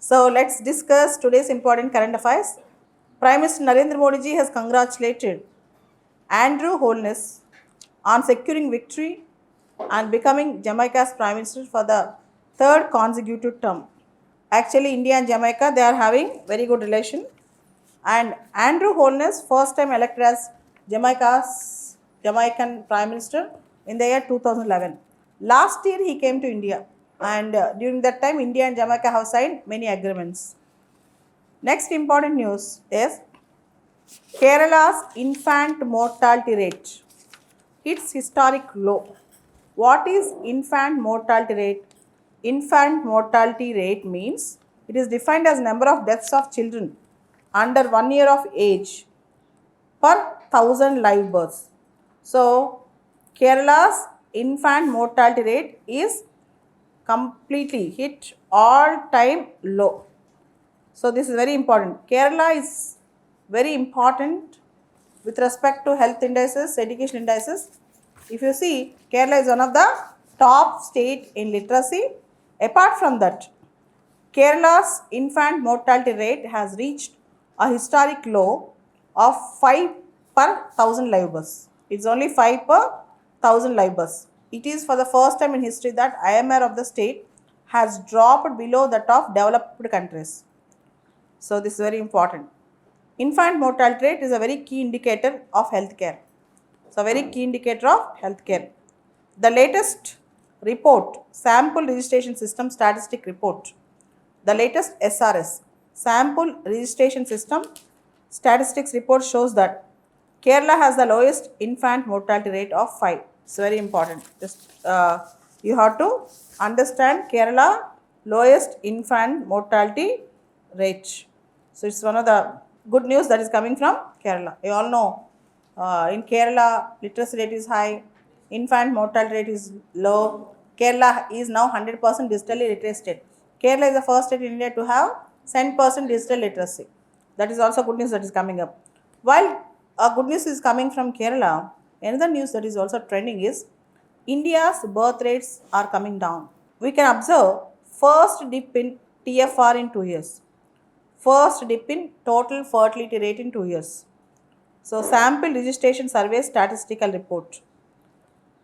So let's discuss today's important current affairs. Prime Minister Narendra Modi ji has congratulated Andrew Holness on securing victory and becoming Jamaica's Prime Minister for the third consecutive term. Actually, India and Jamaica, they are having very good relation. And Andrew Holness, first time elected as Jamaican Prime Minister in the year 2011. Last year he came to India, and during that time India and Jamaica have signed many agreements. Next important news is Kerala's infant mortality rate hits historic low. What is infant mortality rate? Infant mortality rate means it is defined as number of deaths of children under 1 year of age per 1000 live births. So, Kerala's infant mortality rate is completely hit all time low. So, this is very important. Kerala is very important with respect to health indices, education indices. If you see, Kerala is one of the top state in literacy. Apart from that, Kerala's infant mortality rate has reached a historic low of 5 per 1000 live births. It's only 5 per 1000 live births. It is for the first time in history that IMR of the state has dropped below that of developed countries. So this is very important. Infant mortality rate is a very key indicator of healthcare. So very key indicator of healthcare. The latest report, Sample Registration System Statistic Report, the latest SRS, Sample Registration System Statistics Report shows that Kerala has the lowest infant mortality rate of 5. It's very important. Just you have to understand Kerala lowest infant mortality rate. So it's one of the good news that is coming from Kerala. You all know in Kerala literacy rate is high, infant mortality rate is low. Kerala is now 100% digitally literate state. Kerala is the first state in India to have 100% digital literacy. That is also good news that is coming up. While good news is coming from Kerala, another news that is also trending is India's birth rates are coming down. We can observe first dip in TFR in 2 years. First dip in total fertility rate in 2 years. So, Sample Registration Survey Statistical Report.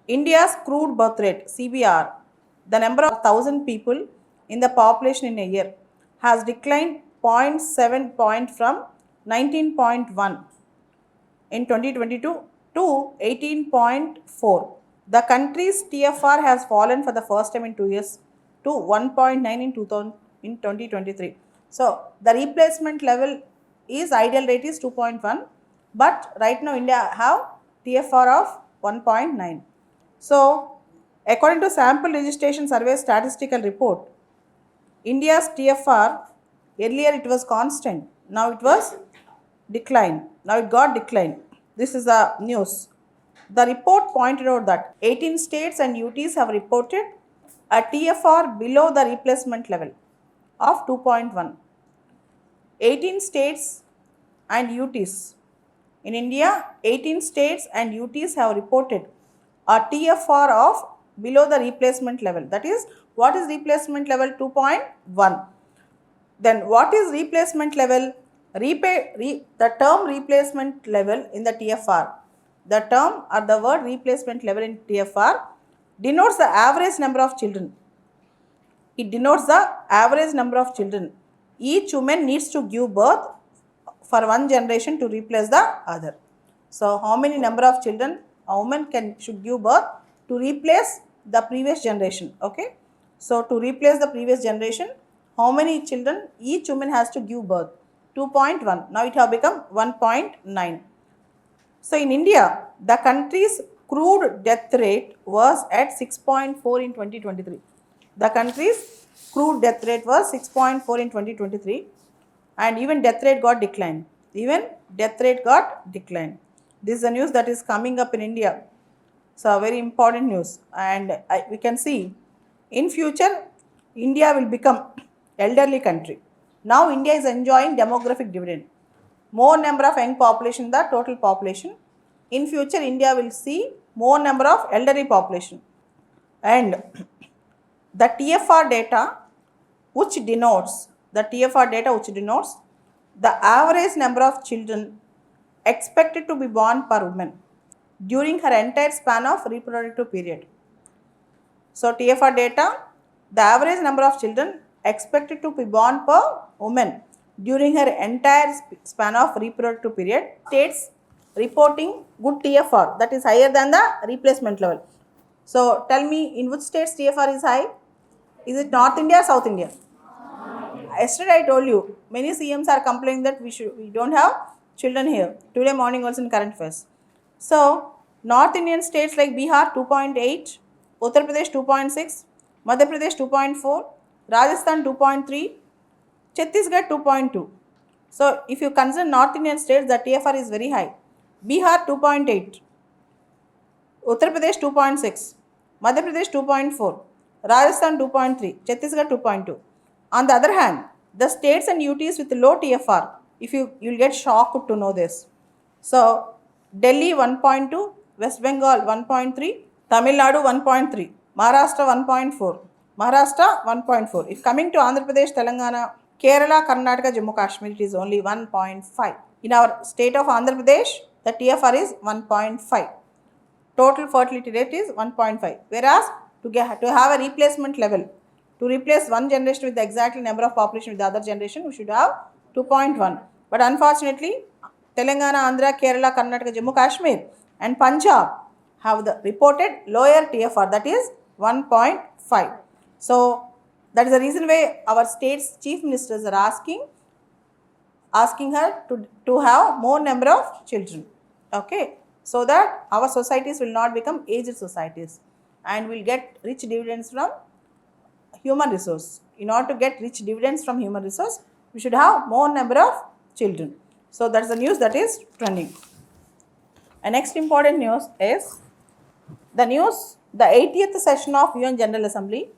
India's crude birth rate, CBR, the number of 1000 people in the population in a year, has declined 0.7 point from 19.1 in 2022 to 18.4. The country's TFR has fallen for the first time in 2 years to 1.9 in 2023. So the replacement level is ideal rate is 2.1, but right now India have TFR of 1.9. So according to Sample Registration Survey Statistical Report, India's TFR earlier it was constant, now it was declined. Now it got declined. This is the news. The report pointed out that 18 states and UTs have reported a TFR below the replacement level of 2.1. 18 states and UTs. In India, 18 states and UTs have reported a TFR of below the replacement level. That is, what is replacement level? 2.1. Then what is replacement level? The term replacement level in the TFR, the term or the word replacement level in TFR denotes the average number of children. It denotes the average number of children. Each woman needs to give birth for one generation to replace the other. So how many number of children a woman should give birth to replace the previous generation? Okay. So to replace the previous generation, how many children each woman has to give birth? 2.1. Now it have become 1.9. So in India, the country's crude death rate was at 6.4 in 2023. The country's crude death rate was 6.4 in 2023, and even death rate got declined. Even death rate got declined. This is the news that is coming up in India. So very important news, and we can see in future India will become elderly country. Now India is enjoying demographic dividend. More number of young population than the total population. In future India will see more number of elderly population. And the TFR data which denotes the TFR data which denotes the average number of children expected to be born per woman during her entire span of reproductive period. So TFR data, the average number of children expected to be born per woman during her entire span of reproductive period, states reporting good TFR that is higher than the replacement level. So tell me, in which states TFR is high? Is it North India or South India? Yesterday I told you, many CMs are complaining that we don't have children here. Today morning also in current affairs. So North Indian states like Bihar 2.8, Uttar Pradesh 2.6, Madhya Pradesh 2.4, Rajasthan 2.3, Chhattisgarh 2.2. So if you consider North Indian states, the TFR is very high. Bihar 2.8, Uttar Pradesh 2.6, Madhya Pradesh 2.4, Rajasthan 2.3, Chhattisgarh 2.2. On the other hand, the states and UTs with low TFR, if you'll get shocked to know this. So Delhi 1.2, West Bengal 1.3, Tamil Nadu 1.3, Maharashtra 1.4, Maharashtra 1.4. If coming to Andhra Pradesh, Telangana, Kerala, Karnataka, Jammu Kashmir, it is only 1.5. In our state of Andhra Pradesh, the TFR is 1.5. Total fertility rate is 1.5. Whereas to have a replacement level, to replace one generation with the exact number of population with the other generation, we should have 2.1. But unfortunately, Telangana, Andhra, Kerala, Karnataka, Jammu Kashmir and Punjab have the reported lower TFR, that is 1.5. So that is the reason why our state's chief ministers are asking her to have more number of children. Okay, so that our societies will not become aged societies and will get rich dividends from human resource. In order to get rich dividends from human resource, we should have more number of children. So that's the news that is trending. And next important news is the 80th session of UN General Assembly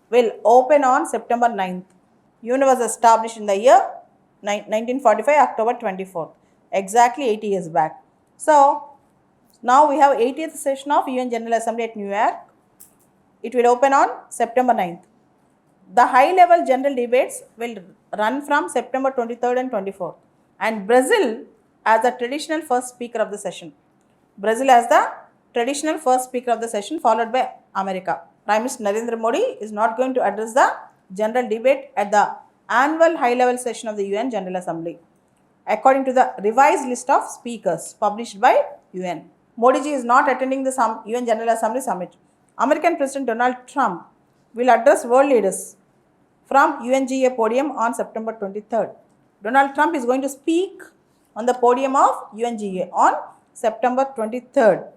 will open on September 9th. UN was established in the year 1945, October 24th, exactly 80 years back. So now we have 80th session of UN General Assembly at New York. It will open on September 9th. The high-level general debates will run from September 23rd and 24th. And Brazil as the traditional first speaker of the session. Brazil as the traditional first speaker of the session, followed by America. Prime Minister Narendra Modi is not going to address the general debate at the annual high-level session of the UN General Assembly, according to the revised list of speakers published by UN. Modi ji is not attending the UN General Assembly summit. American President Donald Trump will address world leaders from UNGA podium on September 23rd. Donald Trump is going to speak on the podium of UNGA on September 23rd.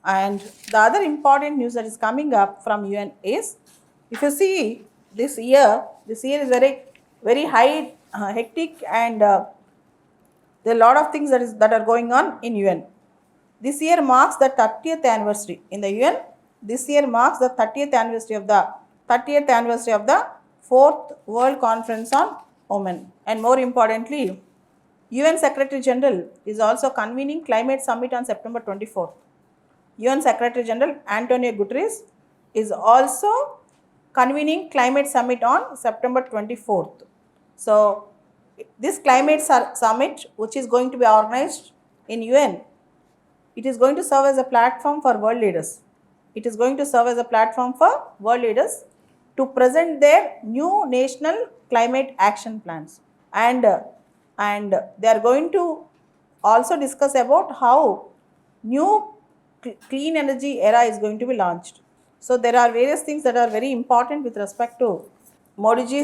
And the other important news that is coming up from UN is, if you see this year is very, very high, hectic, and there are a lot of things that are going on in UN. This year marks the 30th anniversary in the UN. This year marks the 30th anniversary of the 4th World Conference on Women. And more importantly, UN Secretary General is also convening Climate Summit on September 24th. UN Secretary General Antonio Guterres is also convening Climate Summit on September 24th. So this Climate Summit, which is going to be organized in UN, it is going to serve as a platform for world leaders. It is going to serve as a platform for world leaders to present their new national climate action plans. And they are going to also discuss about how new clean energy era is going to be launched. So there are various things that are very important with respect to Modi ji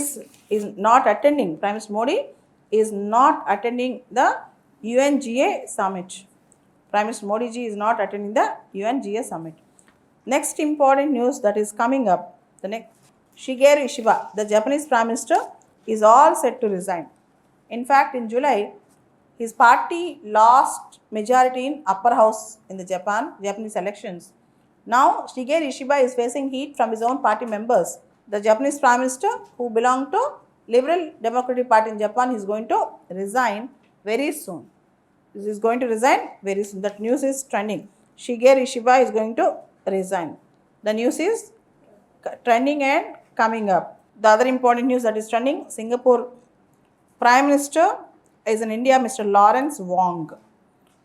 is not attending. Prime Minister Modi is not attending the UNGA summit. Prime Minister Modi ji is not attending the UNGA summit. Next important news that is coming up, Shigeru Ishiba, the Japanese Prime Minister, is all set to resign. In fact, in July, his party lost majority in upper house in the Japanese elections. Now, Shigeru Ishiba is facing heat from his own party members. The Japanese Prime Minister, who belonged to Liberal Democratic Party in Japan, is going to resign very soon. This is going to resign very soon. That news is trending. Shigeru Ishiba is going to resign. The news is trending and coming up. The other important news that is trending, Singapore Prime Minister is in India, Mr. Lawrence Wong.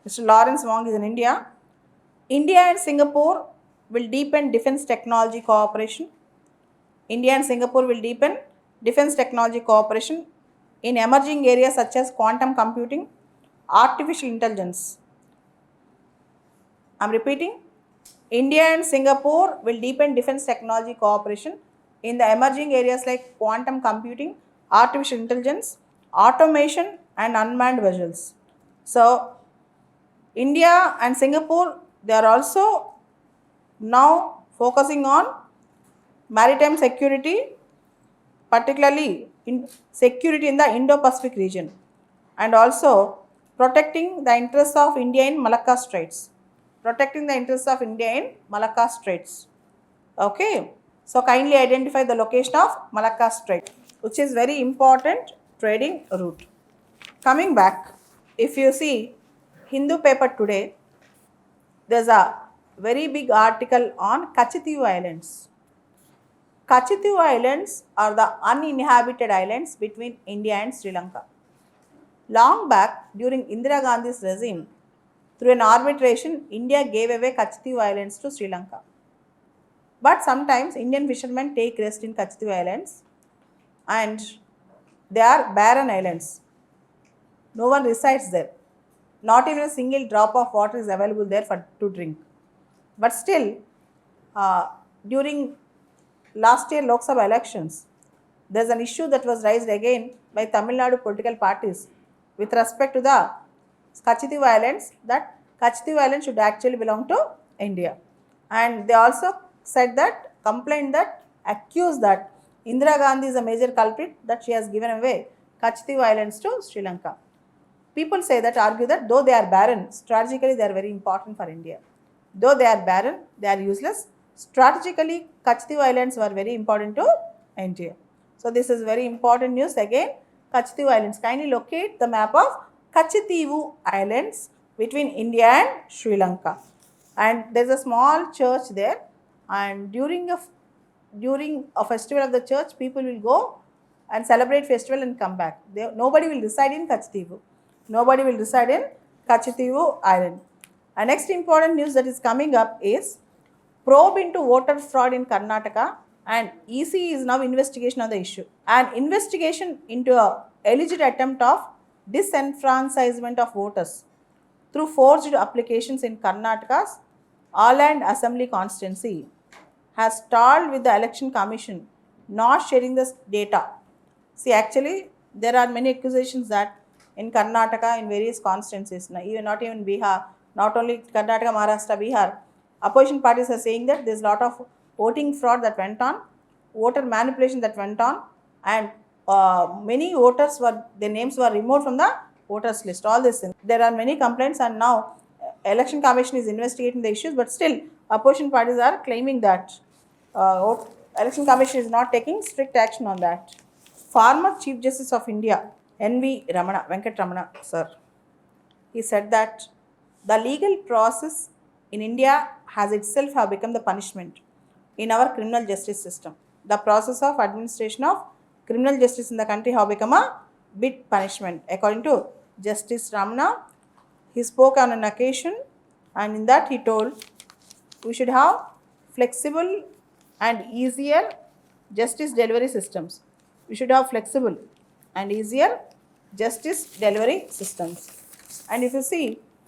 Mr. Lawrence Wong is in India. India and Singapore will deepen defense technology cooperation. India and Singapore will deepen defense technology cooperation in emerging areas such as quantum computing, artificial intelligence. I'm repeating. India and Singapore will deepen defense technology cooperation in the emerging areas like quantum computing, artificial intelligence, automation, and unmanned vessels. So, India and Singapore, they are also now focusing on maritime security, particularly in security in the Indo-Pacific region, and also protecting the interests of India in Malacca Straits. Protecting the interests of India in Malacca Straits. Okay. So kindly identify the location of Malacca Strait, which is very important trading route. Coming back, if you see Hindu paper today, there's a very big article on Kachitivu Islands. Kachitivu Islands are the uninhabited islands between India and Sri Lanka. Long back, during Indira Gandhi's regime, through an arbitration, India gave away Kachitivu Islands to Sri Lanka. But sometimes Indian fishermen take rest in Kachitivu Islands and they are barren islands. No one resides there. Not even a single drop of water is available there to drink. But still, during last year Lok Sabha elections, there's an issue that was raised again by Tamil Nadu political parties with respect to the Kachitivu Islands, that Kachitivu Islands should actually belong to India. And they also said that, complained that, accused that Indira Gandhi is a major culprit, that she has given away Kachitivu Islands to Sri Lanka. People say that, argue that though they are barren, strategically they are very important for India. Though they are barren, they are useless. Strategically, Kachitivu Islands were very important to India. So this is very important news again. Kachitivu Islands. Kindly locate the map of Kachitivu Islands between India and Sri Lanka. And there is a small church there. And during a festival of the church, people will go and celebrate festival and come back. Nobody will reside in Kachitivu. Nobody will reside in Kachitivu Island. And next important news that is coming up is probe into voter fraud in Karnataka, and EC is now investigation on the issue. An investigation into a alleged attempt of disenfranchisement of voters through forged applications in Karnataka's Aland Assembly constituency has stalled with the Election Commission not sharing the data. See, actually, there are many accusations that in Karnataka, in various constituencies, not even Bihar, not only Karnataka, Maharashtra, Bihar, opposition parties are saying that there's a lot of voting fraud that went on, voter manipulation that went on, and many voters their names were removed from the voters list. All this thing. There are many complaints, and now Election Commission is investigating the issues, but still opposition parties are claiming that Election Commission is not taking strict action on that. Former Chief Justice of India, N.V. Ramana, Venkat Ramana, sir, he said that the legal process in India has itself have become the punishment in our criminal justice system. The process of administration of criminal justice in the country have become a big punishment. According to Justice Ramana, he spoke on an occasion, and in that he told we should have flexible and easier justice delivery systems. We should have flexible and easier justice delivery systems. And if you see,